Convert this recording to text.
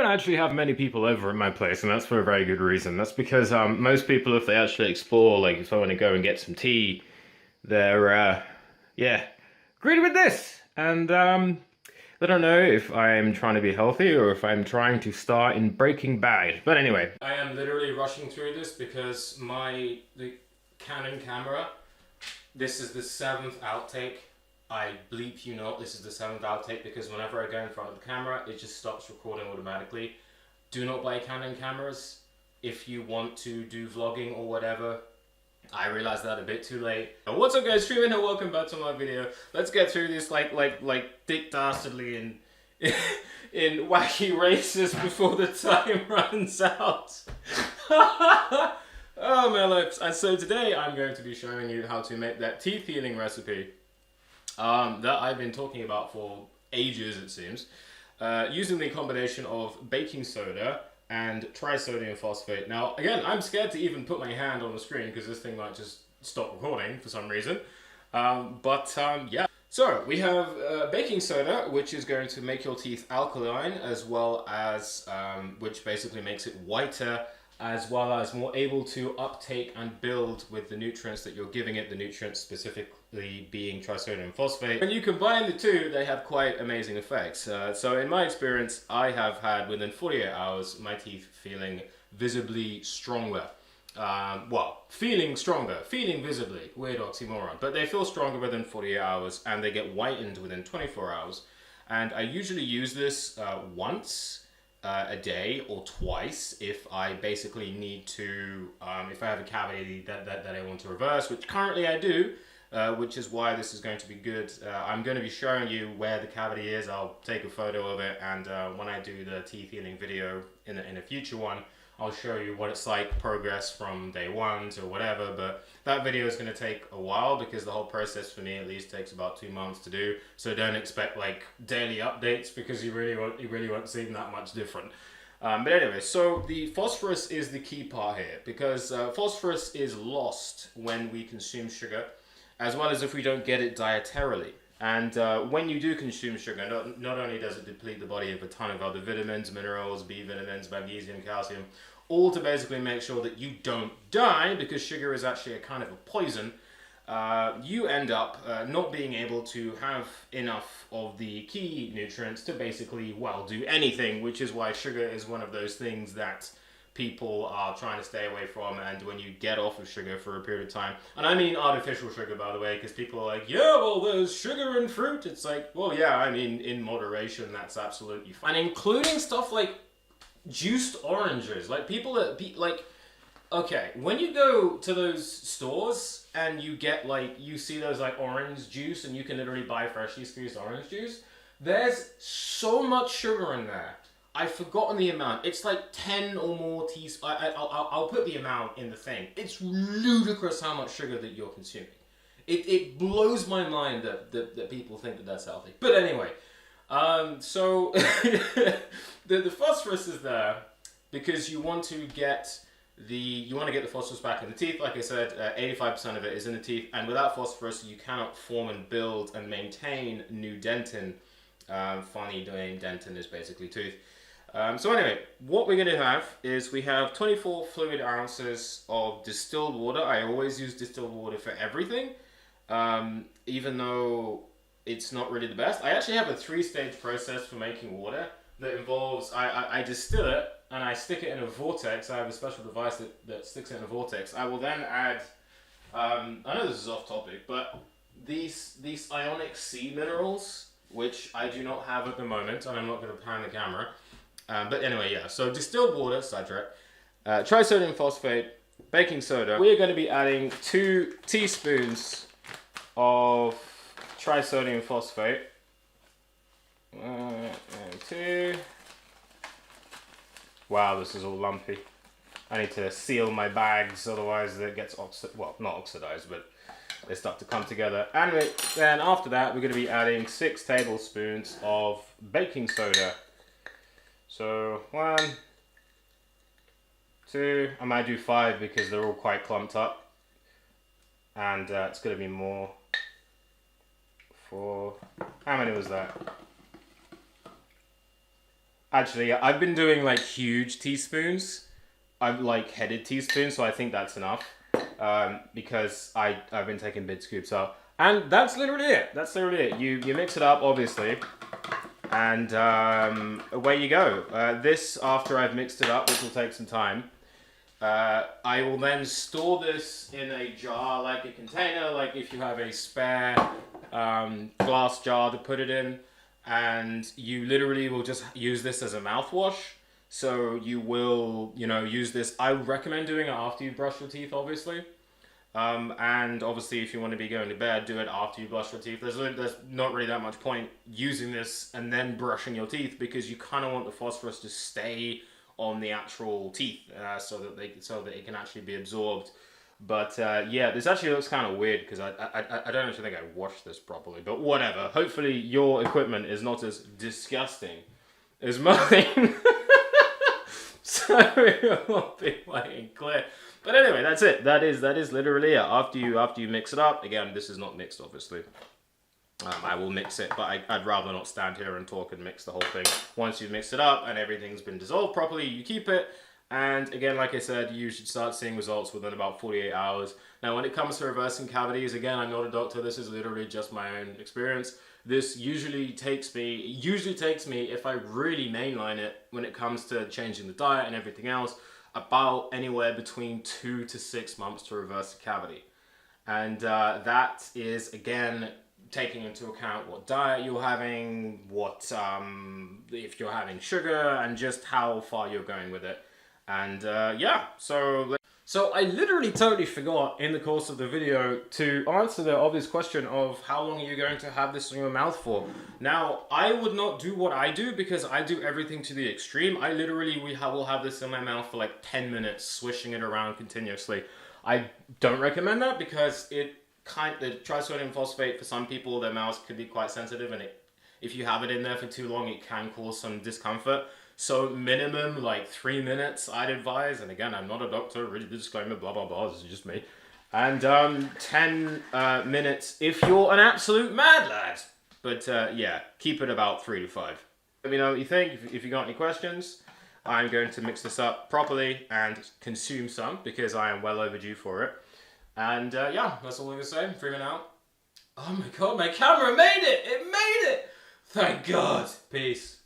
don't actually have many people over at my place, and that's for a very good reason. That's because most people, if they actually explore, like if I want to go and get some tea, they're yeah, greeted with this. And I don't know if I'm trying to be healthy or if I'm trying to star in Breaking Bad. But anyway, I am literally rushing through this because the Canon camera. This is the seventh outtake. I bleep you not, this is the seventh outtake because whenever I go in front of the camera, it just stops recording automatically. Do not buy Canon cameras if you want to do vlogging or whatever. I realized that a bit too late. What's up guys, Streamin' here, welcome back to my video. Let's get through this like dick dastardly in wacky races before the time runs out. Oh my lips. And so today I'm going to be showing you how to make that teeth healing recipe that I've been talking about for ages, it seems, using the combination of baking soda and trisodium phosphate. Now, again, I'm scared to even put my hand on the screen because this thing might just stop recording for some reason. Yeah. So, we have baking soda, which is going to make your teeth alkaline, as well as, which basically makes it whiter, as well as more able to uptake and build with the nutrients that you're giving it, the nutrients specifically being trisodium phosphate. When you combine the two, they have quite amazing effects. So in my experience, I have had within 48 hours, my teeth feeling visibly stronger. Feeling stronger, feeling visibly, weird oxymoron, but they feel stronger within 48 hours and they get whitened within 24 hours. And I usually use this once a day or twice if I basically need to, if I have a cavity that I want to reverse, which currently I do, which is why this is going to be good. I'm going to be showing you where the cavity is. I'll take a photo of it, and when I do the teeth healing video in a future one, I'll show you what it's like, progress from day one to whatever, but that video is going to take a while because the whole process for me at least takes about 2 months to do, so don't expect like daily updates because you really won't see that much different. But anyway, so the phosphorus is the key part here because phosphorus is lost when we consume sugar, as well as if we don't get it dietarily. And when you do consume sugar, not only does it deplete the body of a ton of other vitamins, minerals, B vitamins, magnesium, calcium, all to basically make sure that you don't die, because sugar is actually a kind of a poison, you end up not being able to have enough of the key nutrients to basically, well, do anything, which is why sugar is one of those things that people are trying to stay away from. And when you get off of sugar for a period of time, and I mean artificial sugar, by the way, because people are like, yeah, well, there's sugar in fruit. It's like, well, yeah, I mean, in moderation, that's absolutely fine. And including stuff like juiced oranges, like people that like, okay, when you go to those stores and you get like, you see those like orange juice and you can literally buy freshly squeezed orange juice, there's so much sugar in there. I've forgotten the amount. It's like 10 or more teaspoons. I'll put the amount in the thing. It's ludicrous how much sugar that you're consuming. It blows my mind that people think that that's healthy. But anyway, so the phosphorus is there because you want to get the phosphorus back in the teeth. Like I said, 85% of it is in the teeth, and without phosphorus, you cannot form and build and maintain new dentin. Funny doing dentin is basically tooth. So anyway, what we're going to have is we have 24 fluid ounces of distilled water. I always use distilled water for everything, even though it's not really the best. I actually have a 3-stage process for making water that involves, I distill it and I stick it in a vortex. I have a special device that sticks it in a vortex. I will then add, I know this is off topic, but these ionic sea minerals, which I do not have at the moment, and I'm not going to pan the camera. But anyway, yeah, so distilled water, sidetrack, trisodium phosphate, baking soda. We're going to be adding 2 teaspoons of trisodium phosphate. 2. Wow, this is all lumpy. I need to seal my bags, otherwise it gets not oxidized, but they start to come together. And then after that, we're going to be adding 6 tablespoons of baking soda. So 1, 2, I might do 5 because they're all quite clumped up. And it's going to be more. 4, how many was that? Actually, I've been doing like huge teaspoons. I've like headed teaspoons, so I think that's enough. Because I've been taking big scoops out, and that's literally it. That's literally it. You mix it up, obviously, and away you go. This after I've mixed it up, which will take some time. I will then store this in a jar, like a container, like if you have a spare glass jar to put it in, and you literally will just use this as a mouthwash. So you will, use this. I would recommend doing it after you brush your teeth, obviously. And obviously, if you want to be going to bed, do it after you brush your teeth. There's not really that much point using this and then brushing your teeth, because you kind of want the phosphorus to stay on the actual teeth, so that it can actually be absorbed. But yeah, this actually looks kind of weird because I don't actually think I washed this properly. But whatever. Hopefully, your equipment is not as disgusting as mine. So it will be white and clear. But anyway, that's it. That is literally it. After you mix it up, again, this is not mixed, obviously. I will mix it, but I'd rather not stand here and talk and mix the whole thing. Once you've mixed it up and everything's been dissolved properly, you keep it. And again, like I said, you should start seeing results within about 48 hours. Now, when it comes to reversing cavities, again, I'm not a doctor. This is literally just my own experience. This usually takes me, if I really mainline it, when it comes to changing the diet and everything else, about anywhere between 2 to 6 months to reverse a cavity. And that is, again, taking into account what diet you're having, what if you're having sugar, and just how far you're going with it. And yeah, so I literally totally forgot in the course of the video to answer the obvious question of how long are you going to have this in your mouth for. Now, I would not do what I do because I do everything to the extreme. I literally will have this in my mouth for like 10 minutes, swishing it around continuously. I don't recommend that because the trisodium phosphate, for some people, their mouths could be quite sensitive, and if you have it in there for too long, it can cause some discomfort. So minimum like 3 minutes, I'd advise. And again, I'm not a doctor, really disclaimer, blah, blah, blah, this is just me. And 10 minutes if you're an absolute mad lad. But yeah, keep it about 3 to 5. Let me know what you think. If you got any questions, I'm going to mix this up properly and consume some because I am well overdue for it. And yeah, that's all I'm going to say. 3 minutes out. Oh my god, my camera made it! It made it! Thank God. Peace.